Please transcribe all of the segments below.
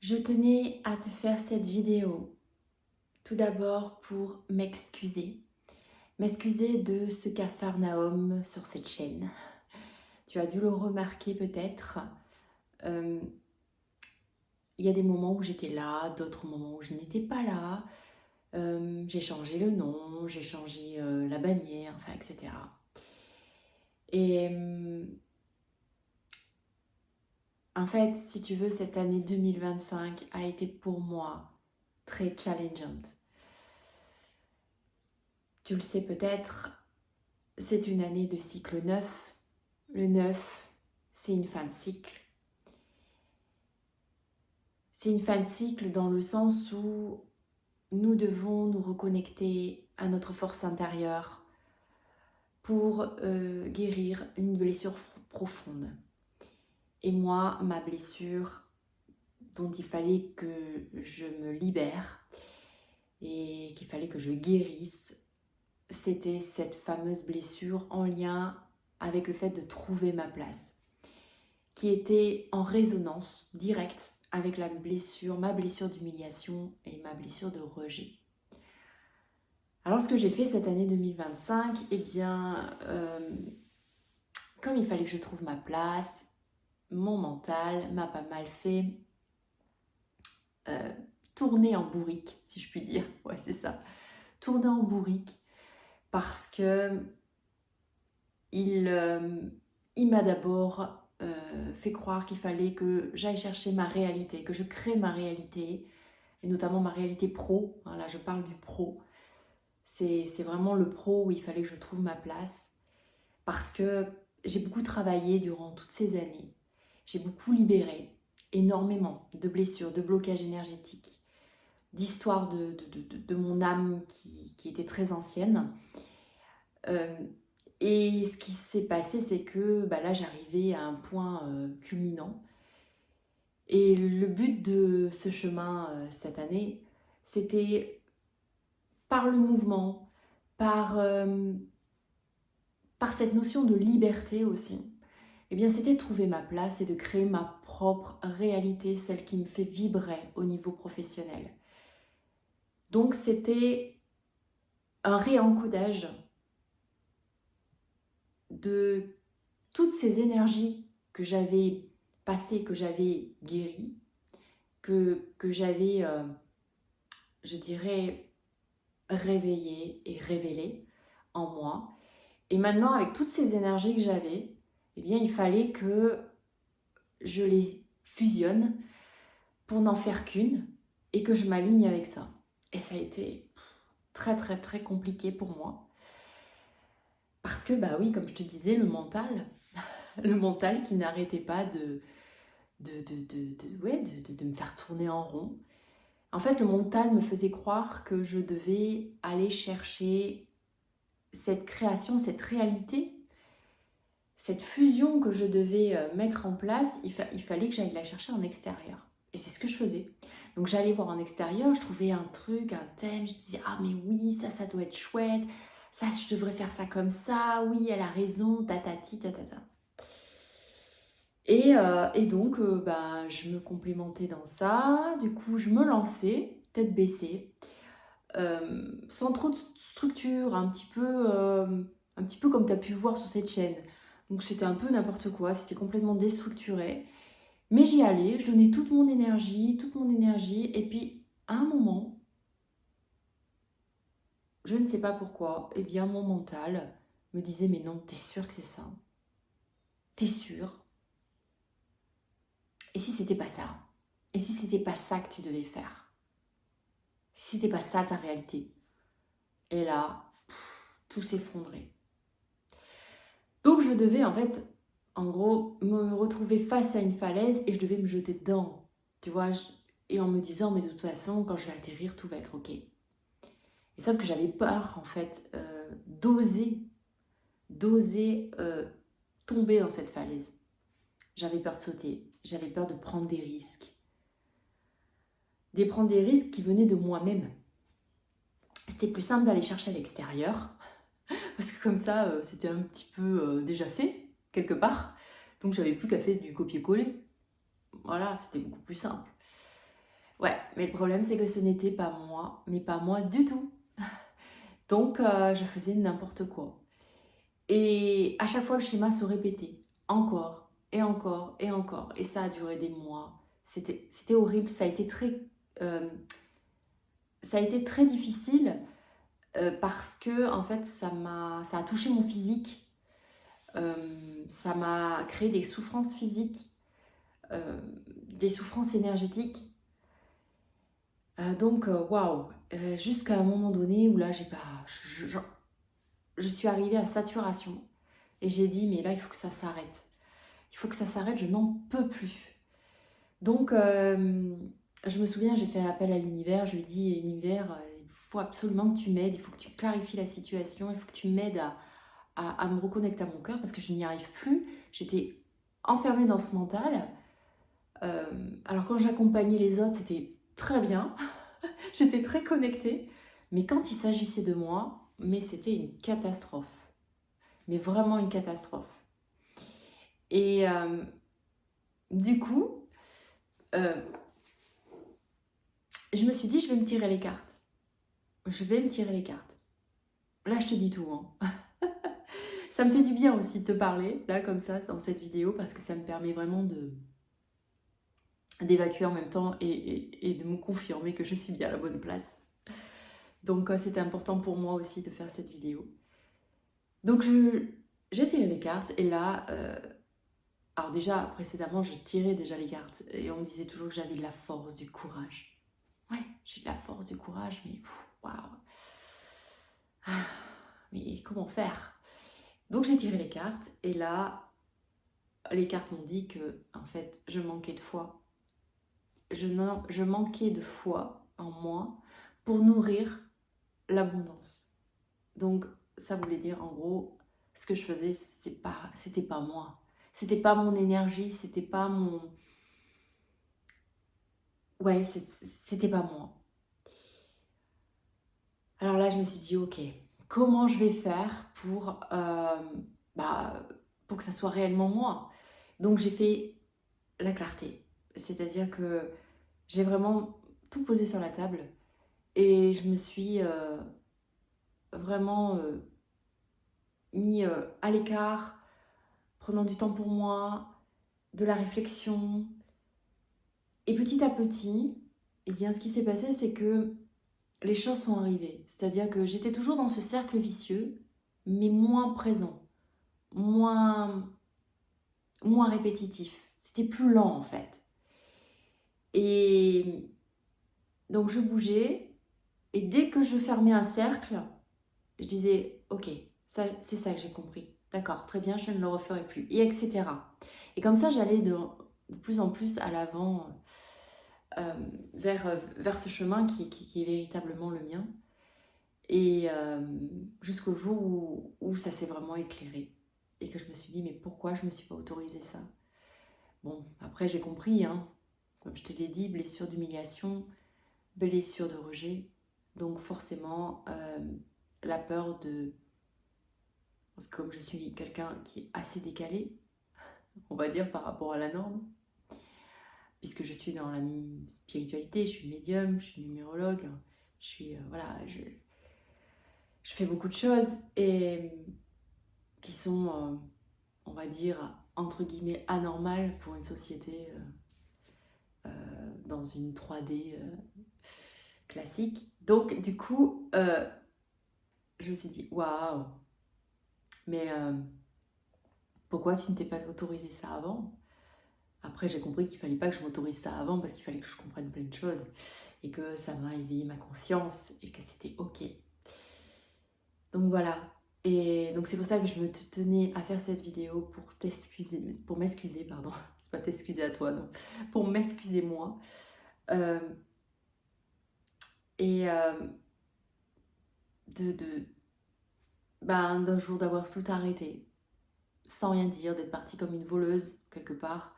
Je tenais à te faire cette vidéo, tout d'abord pour m'excuser. M'excuser de ce capharnaüm sur cette chaîne. Tu as dû le remarquer peut-être. euh, Il y a des moments où j'étais là, d'autres moments où je n'étais pas là. J'ai changé le nom, j'ai changé la bannière, enfin, etc. Et en fait, si tu veux, cette année 2025 a été pour moi très challengeante. Tu le sais peut-être, c'est une année de cycle 9. Le 9, c'est une fin de cycle. C'est une fin de cycle dans le sens où nous devons nous reconnecter à notre force intérieure pour guérir une blessure profonde. Et moi, ma blessure dont il fallait que je me libère et qu'il fallait que je guérisse, c'était cette fameuse blessure en lien avec le fait de trouver ma place, qui était en résonance directe avec ma blessure d'humiliation et ma blessure de rejet. Alors ce que j'ai fait cette année 2025, eh bien, comme il fallait que je trouve ma place, mon mental m'a pas mal fait tourner en bourrique, si je puis dire. Ouais, c'est ça. Tourner en bourrique parce que il m'a d'abord fait croire qu'il fallait que j'aille chercher ma réalité, que je crée ma réalité, et notamment ma réalité pro. Hein, là, je parle du pro. C'est vraiment le pro où il fallait que je trouve ma place parce que j'ai beaucoup travaillé durant toutes ces années. J'ai beaucoup libéré énormément de blessures, de blocages énergétiques, d'histoires de mon âme qui était très ancienne. Et ce qui s'est passé, c'est que là, j'arrivais à un point culminant. Et le but de ce chemin cette année, c'était par le mouvement, par cette notion de liberté aussi, eh bien, c'était de trouver ma place et de créer ma propre réalité, celle qui me fait vibrer au niveau professionnel. Donc, c'était un réencodage de toutes ces énergies que j'avais passées, que j'avais guéries, que j'avais, je dirais, réveillées et révélées en moi. Et maintenant, avec toutes ces énergies que j'avais, eh bien, il fallait que je les fusionne pour n'en faire qu'une et que je m'aligne avec ça. Et ça a été très très très compliqué pour moi. Parce que, bah oui, comme je te disais, le mental qui n'arrêtait pas de me faire tourner en rond. En fait, le mental me faisait croire que je devais aller chercher cette création, cette réalité, cette fusion que je devais mettre en place, il fallait que j'aille la chercher en extérieur. Et c'est ce que je faisais. Donc j'allais voir en extérieur, je trouvais un truc, un thème, je disais « Ah mais oui, ça doit être chouette, ça je devrais faire ça comme ça, oui, elle a raison, tatati, tatata. » Et donc je me complémentais dans ça, du coup je me lançais, tête baissée, sans trop de structure, un petit peu comme tu as pu voir sur cette chaîne. Donc c'était un peu n'importe quoi, c'était complètement déstructuré. Mais j'y allais, je donnais toute mon énergie, et puis à un moment, je ne sais pas pourquoi, eh bien mon mental me disait mais non, t'es sûr que c'est ça? T'es sûr? Et si c'était pas ça? Et si c'était pas ça que tu devais faire? Si c'était pas ça ta réalité? Et là, tout s'effondrait. Donc je devais en fait, en gros, me retrouver face à une falaise et je devais me jeter dedans, tu vois, et en me disant, mais de toute façon, quand je vais atterrir, tout va être ok. Et sauf que j'avais peur, en fait, d'oser tomber dans cette falaise. J'avais peur de sauter, j'avais peur de prendre des risques. Prendre des risques qui venaient de moi-même. C'était plus simple d'aller chercher à l'extérieur, parce que comme ça, c'était un petit peu déjà fait, quelque part. Donc j'avais plus qu'à faire du copier-coller. Voilà, c'était beaucoup plus simple. Ouais, mais le problème, c'est que ce n'était pas moi, mais pas moi du tout. Donc, je faisais n'importe quoi. Et à chaque fois, le schéma se répétait. Encore, et encore, et encore. Et ça a duré des mois. C'était horrible. Euh, ça a été très difficile parce que, en fait, ça a touché mon physique. Ça m'a créé des souffrances physiques, euh, des souffrances énergétiques. Donc, waouh, jusqu'à un moment donné où là, j'ai pas, je suis arrivée à saturation et j'ai dit, mais là, il faut que ça s'arrête. Il faut que ça s'arrête, je n'en peux plus. Donc, je me souviens, j'ai fait appel à l'univers, je lui ai dit, univers, il faut absolument que tu m'aides, il faut que tu clarifies la situation, il faut que tu m'aides à me reconnecter à mon cœur parce que je n'y arrive plus. J'étais enfermée dans ce mental. Euh, alors quand j'accompagnais les autres, c'était très bien. J'étais très connectée. Mais quand il s'agissait de moi, mais c'était une catastrophe. Mais vraiment une catastrophe. Et du coup, euh, je me suis dit, je vais me tirer les cartes. Je vais me tirer les cartes. Là, je te dis tout. Hein. Ça me fait du bien aussi de te parler, là, comme ça, dans cette vidéo, parce que ça me permet vraiment d'évacuer en même temps et de me confirmer que je suis bien à la bonne place. Donc, c'était important pour moi aussi de faire cette vidéo. Donc, j'ai tiré les cartes et là, alors déjà, précédemment, je tirais déjà les cartes et on me disait toujours que j'avais de la force, du courage. Ouais, j'ai de la force, du courage, mais waouh. Ah, mais comment faire? Donc j'ai tiré les cartes et là, les cartes m'ont dit que, en fait, je manquais de foi. Je manquais de foi en moi pour nourrir l'abondance. Donc ça voulait dire en gros, ce que je faisais, c'était pas moi. C'était pas mon énergie, c'était pas mon... Ouais, c'était pas moi. Alors là, je me suis dit, ok, comment je vais faire bah, pour que ça soit réellement moi? Donc j'ai fait la clarté. C'est-à-dire que j'ai vraiment tout posé sur la table et je me suis vraiment mis à l'écart, prenant du temps pour moi, de la réflexion. Et petit à petit, eh bien, ce qui s'est passé, c'est que les choses sont arrivées. C'est-à-dire que j'étais toujours dans ce cercle vicieux, mais moins présent, moins, moins répétitif. C'était plus lent en fait. Et donc je bougeais, et dès que je fermais un cercle, je disais, ok, c'est ça que j'ai compris. D'accord, très bien, je ne le referai plus, et etc. Et comme ça, j'allais de plus en plus à l'avant vers ce chemin qui est véritablement le mien. Et jusqu'au jour où ça s'est vraiment éclairé. Et que je me suis dit, mais pourquoi je ne me suis pas autorisé ça? Bon, après j'ai compris, hein. Comme je te l'ai dit, blessure d'humiliation, blessure de rejet. Donc forcément, la peur de... Parce que comme je suis quelqu'un qui est assez décalé, on va dire par rapport à la norme, puisque je suis dans la spiritualité, je suis médium, je suis numérologue, je suis... voilà, je fais beaucoup de choses et qui sont, on va dire, entre guillemets, anormales pour une société dans une 3D classique. Donc, du coup, je me suis dit, waouh, mais pourquoi tu ne t'es pas autorisé ça avant? Après, j'ai compris qu'il fallait pas que je m'autorise ça avant parce qu'il fallait que je comprenne plein de choses et que ça m'a éveillé ma conscience et que c'était ok. Donc voilà. Et donc c'est pour ça que je me tenais à faire cette vidéo pour m'excuser, pardon. C'est pas t'excuser à toi, non. Pour m'excuser moi. Euh, et de d'un jour d'avoir tout arrêté, sans rien dire, d'être partie comme une voleuse quelque part,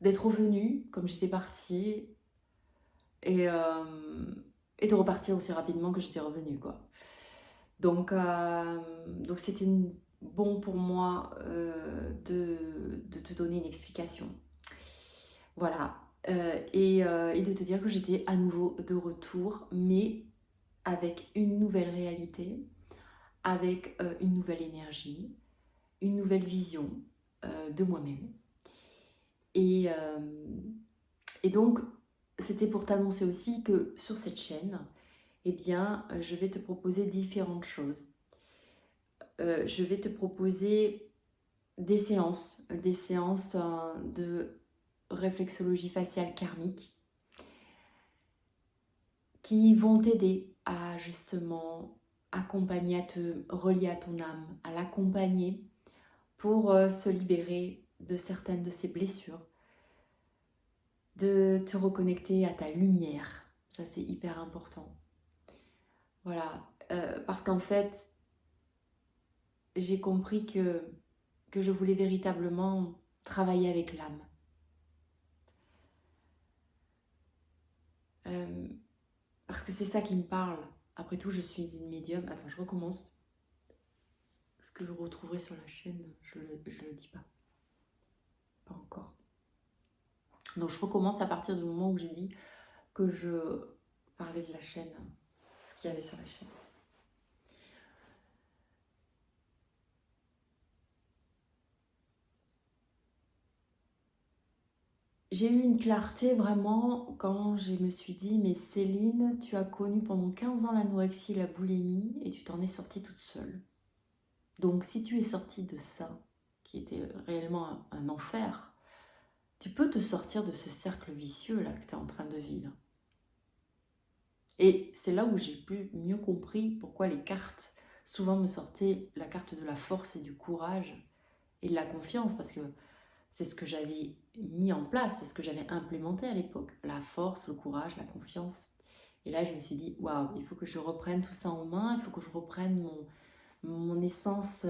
d'être revenue comme j'étais partie et, euh, et de repartir aussi rapidement que j'étais revenue, quoi. Donc c'était bon pour moi de te donner une explication. Voilà. et de te dire que j'étais à nouveau de retour, mais avec une nouvelle réalité, avec une nouvelle énergie, une nouvelle vision de moi-même. Et, et donc, c'était pour t'annoncer aussi que sur cette chaîne, eh bien, je vais te proposer différentes choses. Je vais te proposer des séances de réflexologie faciale karmique qui vont t'aider à justement accompagner, à te relier à ton âme, à l'accompagner pour se libérer de certaines de ses blessures, de te reconnecter à ta lumière. Ça, c'est hyper important. Voilà, parce qu'en fait, j'ai compris que je voulais véritablement travailler avec l'âme. Parce que c'est ça qui me parle. Après tout, je suis une médium. Attends, je recommence. Ce que je retrouverai sur la chaîne, je le dis pas. Pas encore. Donc je recommence à partir du moment où j'ai dit que je parlais de la chaîne, ce qu'il y avait sur la chaîne. J'ai eu une clarté vraiment quand je me suis dit, mais Céline, tu as connu pendant 15 ans l'anorexie et la boulimie et tu t'en es sortie toute seule. Donc si tu es sortie de ça, qui était réellement un enfer, tu peux te sortir de ce cercle vicieux là que tu es en train de vivre. Et c'est là où j'ai mieux compris pourquoi les cartes souvent me sortaient la carte de la force et du courage et de la confiance, parce que c'est ce que j'avais mis en place, c'est ce que j'avais implémenté à l'époque, la force, le courage, la confiance. Et là, je me suis dit, waouh, il faut que je reprenne tout ça en main, il faut que je reprenne mon essence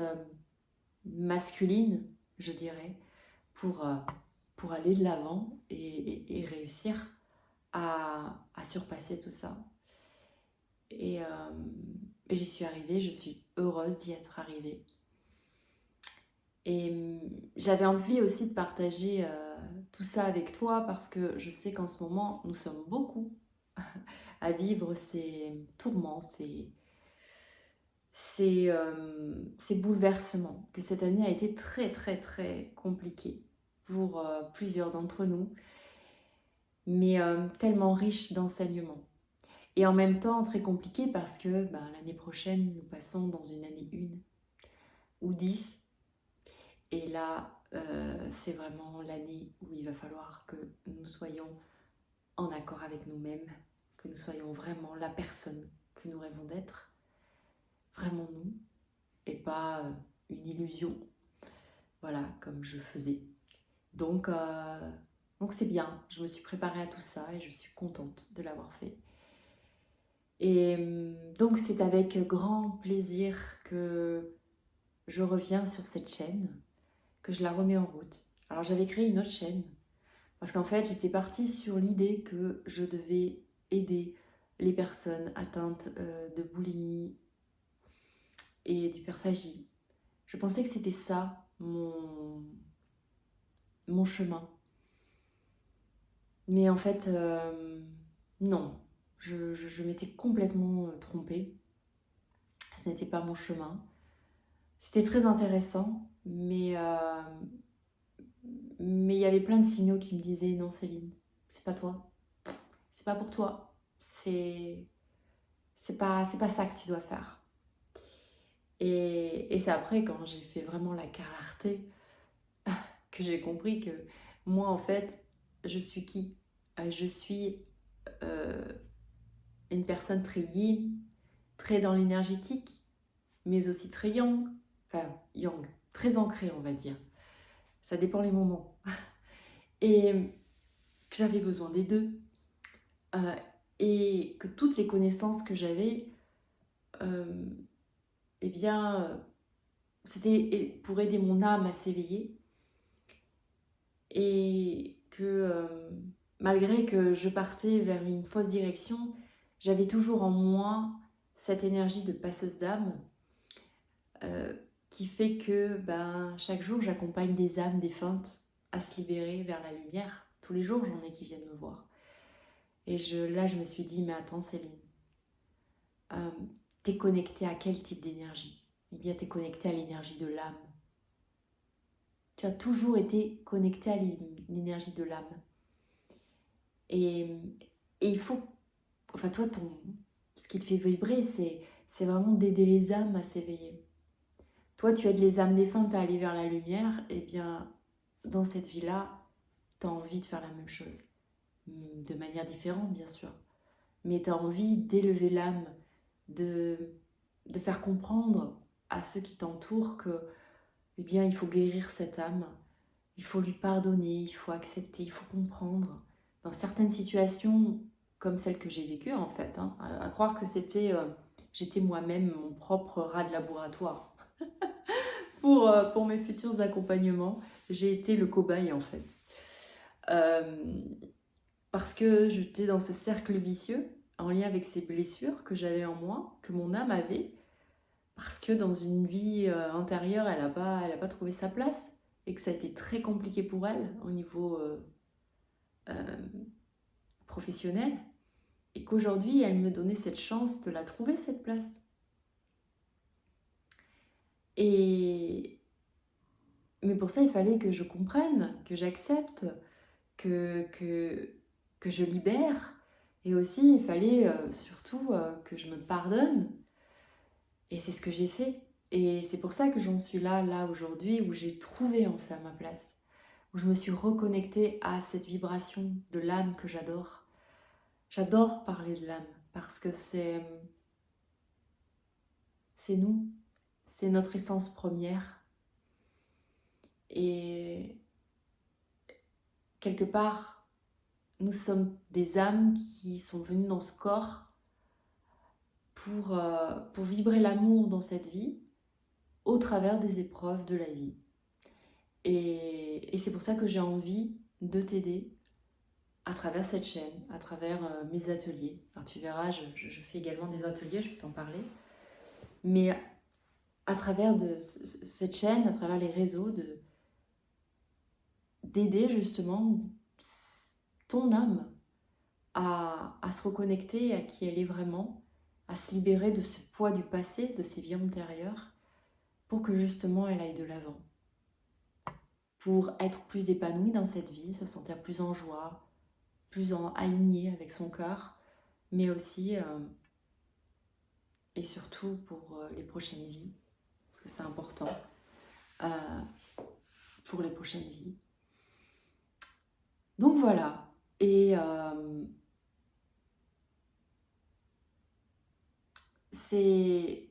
masculine, je dirais, pour aller de l'avant et réussir à surpasser tout ça. Et j'y suis arrivée, je suis heureuse d'y être arrivée. Et j'avais envie aussi de partager tout ça avec toi parce que je sais qu'en ce moment, nous sommes beaucoup à vivre ces tourments, ces bouleversements, que cette année a été très très très compliquée pour plusieurs d'entre nous, mais tellement riche d'enseignements. Et en même temps très compliquée parce que l'année prochaine, nous passons dans une année 1 ou 10. Et là, c'est vraiment l'année où il va falloir que nous soyons en accord avec nous-mêmes, que nous soyons vraiment la personne que nous rêvons d'être, vraiment nous, et pas une illusion, voilà, comme je faisais. Donc c'est bien, je me suis préparée à tout ça et je suis contente de l'avoir fait. Et donc c'est avec grand plaisir que je reviens sur cette chaîne, que je la remets en route. Alors j'avais créé une autre chaîne, parce qu'en fait j'étais partie sur l'idée que je devais aider les personnes atteintes de boulimie et d'hyperphagie. Je pensais que c'était ça mon chemin. Mais en fait, non, je m'étais complètement trompée. Ce n'était pas mon chemin. C'était très intéressant, mais il y avait plein de signaux qui me disaient non Céline, c'est pas toi, c'est pas pour toi, c'est pas ça que tu dois faire. Et c'est après quand j'ai fait vraiment la clarté que j'ai compris que moi en fait je suis qui? Je suis une personne très yin, très dans l'énergétique, mais aussi très yang, enfin yang, très ancrée on va dire. Ça dépend les moments. Et que j'avais besoin des deux. Et que toutes les connaissances que j'avais, eh bien, c'était pour aider mon âme à s'éveiller. Et que malgré que je partais vers une fausse direction, j'avais toujours en moi cette énergie de passeuse d'âme qui fait que chaque jour j'accompagne des âmes défuntes à se libérer vers la lumière, Tous les jours, j'en ai qui viennent me voir. Et là, je me suis dit, mais attends Céline, t'es connectée à quel type d'énergie? Eh bien, t'es connectée à l'énergie de l'âme. Tu as toujours été connectée à l'énergie de l'âme. Et il faut... Enfin, toi, ce qui te fait vibrer, c'est vraiment d'aider les âmes à s'éveiller. Toi, tu aides les âmes défuntes à aller vers la lumière. Eh bien, dans cette vie-là, tu as envie de faire la même chose. De manière différente, bien sûr. Mais tu as envie d'élever l'âme, de faire comprendre à ceux qui t'entourent que, eh bien, il faut guérir cette âme. Il faut lui pardonner, il faut accepter, il faut comprendre. Dans certaines situations, comme celle que j'ai vécue en fait, hein, à croire que j'étais moi-même mon propre rat de laboratoire. Pour mes futurs accompagnements, j'ai été le cobaye en fait. Parce que j'étais dans ce cercle vicieux, en lien avec ces blessures que j'avais en moi, que mon âme avait, parce que dans une vie antérieure, elle a pas trouvé sa place, et que ça a été très compliqué pour elle au niveau professionnel, et qu'aujourd'hui, elle me donnait cette chance de la trouver, cette place. Mais pour ça, il fallait que je comprenne, que j'accepte, que je libère. Et aussi, il fallait surtout que je me pardonne. Et c'est ce que j'ai fait. Et c'est pour ça que j'en suis là aujourd'hui, où j'ai trouvé enfin ma place. Où je me suis reconnectée à cette vibration de l'âme que j'adore. J'adore parler de l'âme parce que c'est nous. C'est notre essence première. Et quelque part, nous sommes des âmes qui sont venues dans ce corps pour vibrer l'amour dans cette vie au travers des épreuves de la vie. Et c'est pour ça que j'ai envie de t'aider à travers cette chaîne, à travers mes ateliers. Alors tu verras, je fais également des ateliers, je peux t'en parler. Mais à travers de cette chaîne, à travers les réseaux, d'aider justement ton âme à se reconnecter à qui elle est vraiment, à se libérer de ce poids du passé, de ses vies antérieures, pour que justement elle aille de l'avant. Pour être plus épanouie dans cette vie, se sentir plus en joie, plus alignée avec son cœur, mais aussi et surtout pour les prochaines vies, parce que c'est important euh, pour les prochaines vies. Donc voilà, et c'est...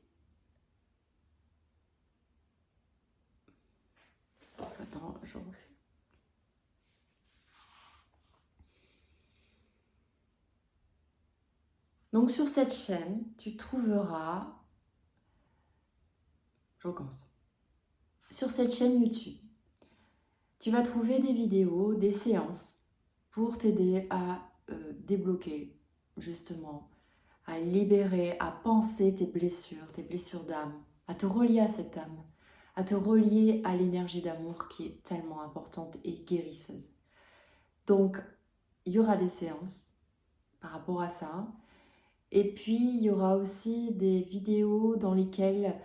Attends, je refais. Donc sur cette chaîne, tu trouveras... Je recommence. Sur cette chaîne YouTube, tu vas trouver des vidéos, des séances pour t'aider à débloquer, justement, à libérer, à penser tes blessures d'âme, à te relier à cette âme, à te relier à l'énergie d'amour qui est tellement importante et guérisseuse. Donc, il y aura des séances par rapport à ça. Et puis, il y aura aussi des vidéos dans lesquelles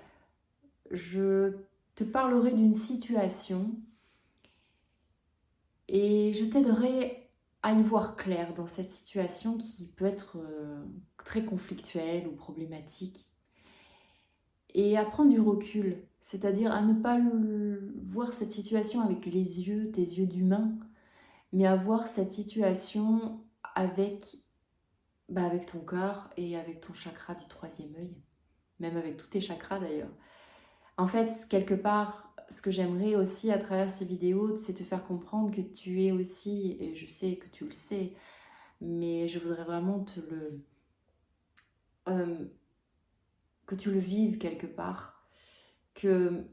je te parlerai d'une situation et je t'aiderai à y voir clair dans cette situation qui peut être très conflictuelle ou problématique. Et à prendre du recul, c'est-à-dire à ne pas voir cette situation avec tes yeux d'humain, mais à voir cette situation avec ton cœur et avec ton chakra du troisième œil, même avec tous tes chakras d'ailleurs. En fait, quelque part, ce que j'aimerais aussi à travers ces vidéos, c'est te faire comprendre que tu es aussi, et je sais que tu le sais, mais je voudrais vraiment que tu le vives quelque part, que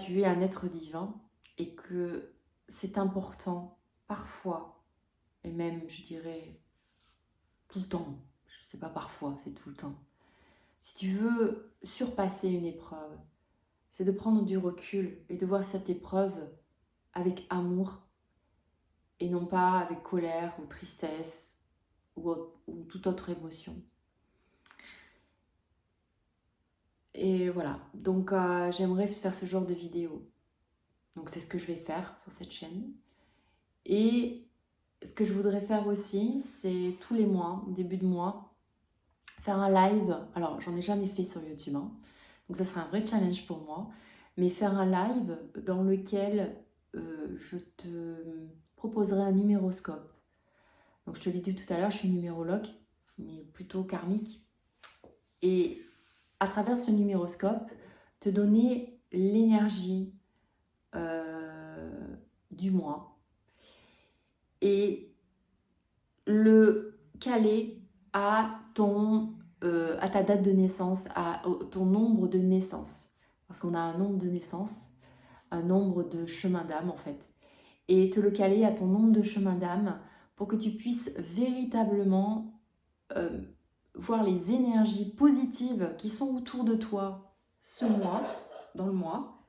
tu es un être divin et que c'est important parfois, et même je dirais tout le temps, je sais pas parfois, c'est tout le temps. Si tu veux surpasser une épreuve, c'est de prendre du recul et de voir cette épreuve avec amour et non pas avec colère ou tristesse ou toute autre émotion. Et voilà, donc j'aimerais faire ce genre de vidéo. Donc c'est ce que je vais faire sur cette chaîne. Et ce que je voudrais faire aussi, c'est tous les mois, au début de mois, faire un live. Alors j'en ai jamais fait sur YouTube, hein, donc ça serait un vrai challenge pour moi. Mais faire un live dans lequel je te proposerai un numéroscope. Donc je te l'ai dit tout à l'heure, je suis numérologue, mais plutôt karmique. Et à travers ce numéroscope, te donner l'énergie du mois et le caler à à ta date de naissance, à ton nombre de naissance. Parce qu'on a un nombre de naissance, un nombre de chemins d'âme en fait. Et te le caler à ton nombre de chemins d'âme pour que tu puisses véritablement voir les énergies positives qui sont autour de toi ce mois, dans le mois.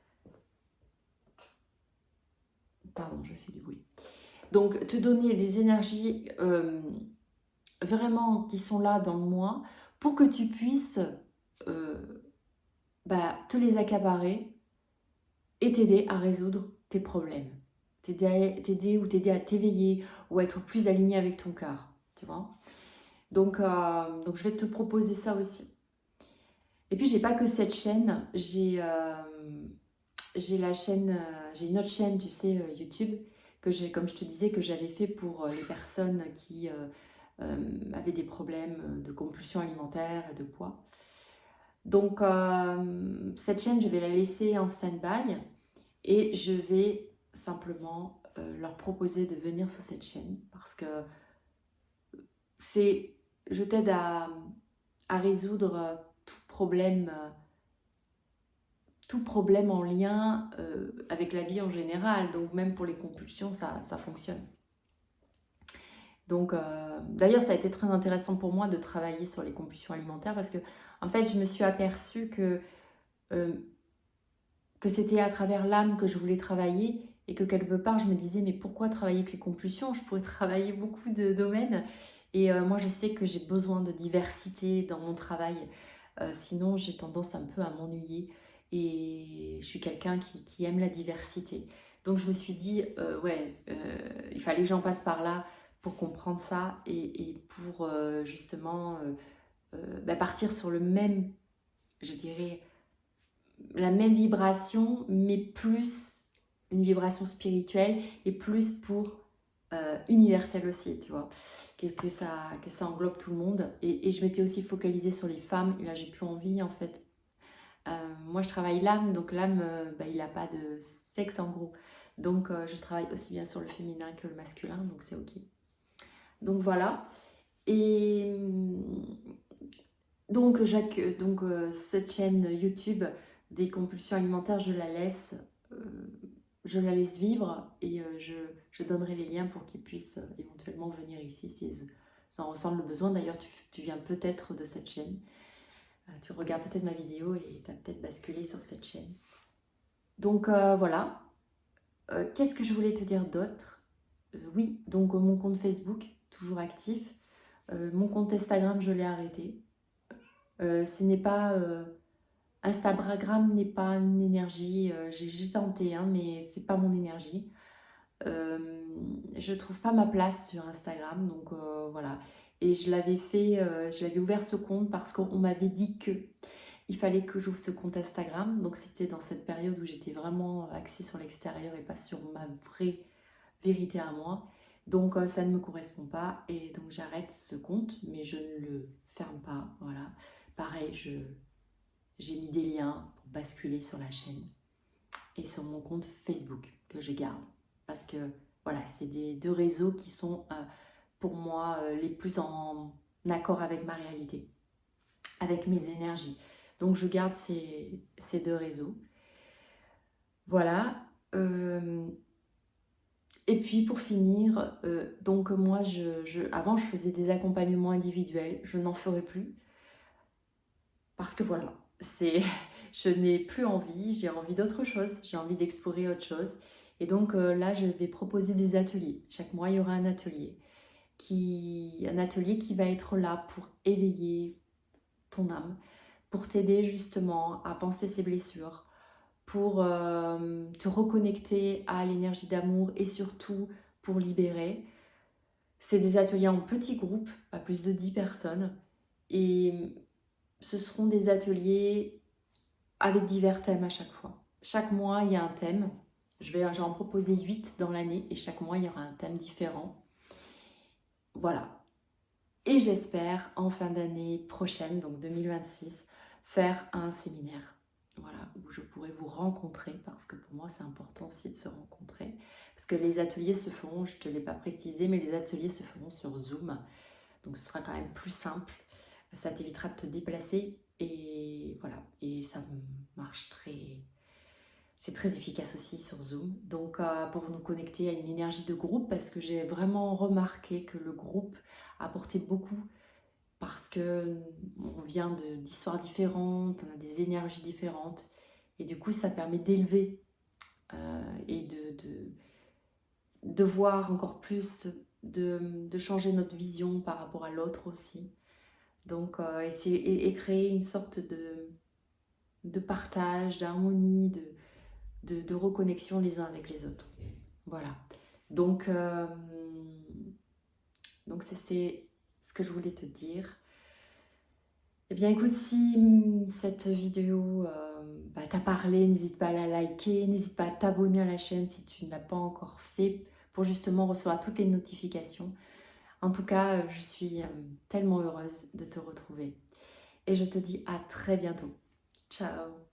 Pardon, je fais du bruit. Donc, te donner les énergies vraiment qui sont là dans le mois pour que tu puisses te les accaparer et t'aider à résoudre tes problèmes. T'aider à t'éveiller ou à être plus aligné avec ton cœur, tu vois. Donc, je vais te proposer ça aussi. Et puis, j'ai pas que cette chaîne, j'ai la chaîne, j'ai une autre chaîne, tu sais, YouTube, que j'ai, comme je te disais, que j'avais fait pour les personnes qui avaient des problèmes de compulsion alimentaire et de poids. Donc, cette chaîne, je vais la laisser en stand-by et je vais simplement leur proposer de venir sur cette chaîne parce que je t'aide à résoudre tout problème en lien avec la vie en général. Donc même pour les compulsions, ça fonctionne. Donc d'ailleurs, ça a été très intéressant pour moi de travailler sur les compulsions alimentaires parce que en fait, je me suis aperçue que c'était à travers l'âme que je voulais travailler et que quelque part, je me disais, mais pourquoi travailler avec les compulsions? Je pourrais travailler beaucoup de domaines. Et moi, je sais que j'ai besoin de diversité dans mon travail. Sinon, j'ai tendance un peu à m'ennuyer. Et je suis quelqu'un qui aime la diversité. Donc, je me suis dit, il fallait que j'en passe par là pour comprendre ça et pour justement partir sur le même, je dirais, la même vibration, mais plus une vibration spirituelle et plus pour universelle aussi, tu vois, que ça englobe tout le monde. Et je m'étais aussi focalisée sur les femmes, et là j'ai plus envie en fait. Moi je travaille l'âme, donc l'âme, il n'a pas de sexe en gros. Donc je travaille aussi bien sur le féminin que le masculin, donc c'est ok. Donc voilà. Et donc, cette chaîne YouTube des compulsions alimentaires, je la laisse vivre et je donnerai les liens pour qu'ils puissent éventuellement venir ici s'ils en ressentent le besoin. D'ailleurs, tu viens peut-être de cette chaîne. Tu regardes peut-être ma vidéo et tu as peut-être basculé sur cette chaîne. Donc voilà. Qu'est-ce que je voulais te dire d'autre? Oui, donc mon compte Facebook, toujours actif. Mon compte Instagram, je l'ai arrêté. Ce n'est pas... Instagram n'est pas une énergie, j'ai tenté, hein, mais c'est pas mon énergie. Je trouve pas ma place sur Instagram, donc voilà. Et je l'avais ouvert ce compte parce qu'on m'avait dit que il fallait que j'ouvre ce compte Instagram. Donc c'était dans cette période où j'étais vraiment axée sur l'extérieur et pas sur ma vraie vérité à moi. Donc ça ne me correspond pas et donc j'arrête ce compte, mais je ne le ferme pas. Voilà. Pareil, j'ai mis des liens pour basculer sur la chaîne et sur mon compte Facebook que je garde. Parce que voilà, c'est des deux réseaux qui sont pour moi les plus en accord avec ma réalité, avec mes énergies. Donc je garde ces deux réseaux. Voilà. Et puis pour finir, donc moi, avant je faisais des accompagnements individuels, je n'en ferai plus. Parce que voilà, je n'ai plus envie, j'ai envie d'autre chose, j'ai envie d'explorer autre chose. Et donc là, je vais proposer des ateliers. Chaque mois, il y aura un atelier qui va être là pour éveiller ton âme, pour t'aider justement à penser ses blessures, pour te reconnecter à l'énergie d'amour et surtout pour libérer. C'est des ateliers en petits groupes, à plus de 10 personnes. Et ce seront des ateliers avec divers thèmes à chaque fois. Chaque mois, il y a un thème. Je vais en proposer 8 dans l'année et chaque mois, il y aura un thème différent. Voilà. Et j'espère en fin d'année prochaine, donc 2026, faire un séminaire. Voilà, où je pourrai vous rencontrer parce que pour moi, c'est important aussi de se rencontrer. Parce que les ateliers se feront, je ne te l'ai pas précisé, mais les ateliers se feront sur Zoom. Donc ce sera quand même plus simple. Ça t'évitera de te déplacer et voilà. Et ça marche très... C'est très efficace aussi sur Zoom. Donc pour nous connecter à une énergie de groupe, parce que j'ai vraiment remarqué que le groupe apportait beaucoup parce que on vient d'histoires différentes, on a des énergies différentes et du coup ça permet d'élever et de voir encore plus, de changer notre vision par rapport à l'autre aussi. Donc et créer une sorte de partage, d'harmonie, de reconnexion les uns avec les autres. Voilà. Donc, c'est ce que je voulais te dire. Eh bien écoute, si cette vidéo t'a parlé, n'hésite pas à la liker, n'hésite pas à t'abonner à la chaîne si tu ne l'as pas encore fait pour justement recevoir toutes les notifications. En tout cas, je suis tellement heureuse de te retrouver. Et je te dis à très bientôt. Ciao!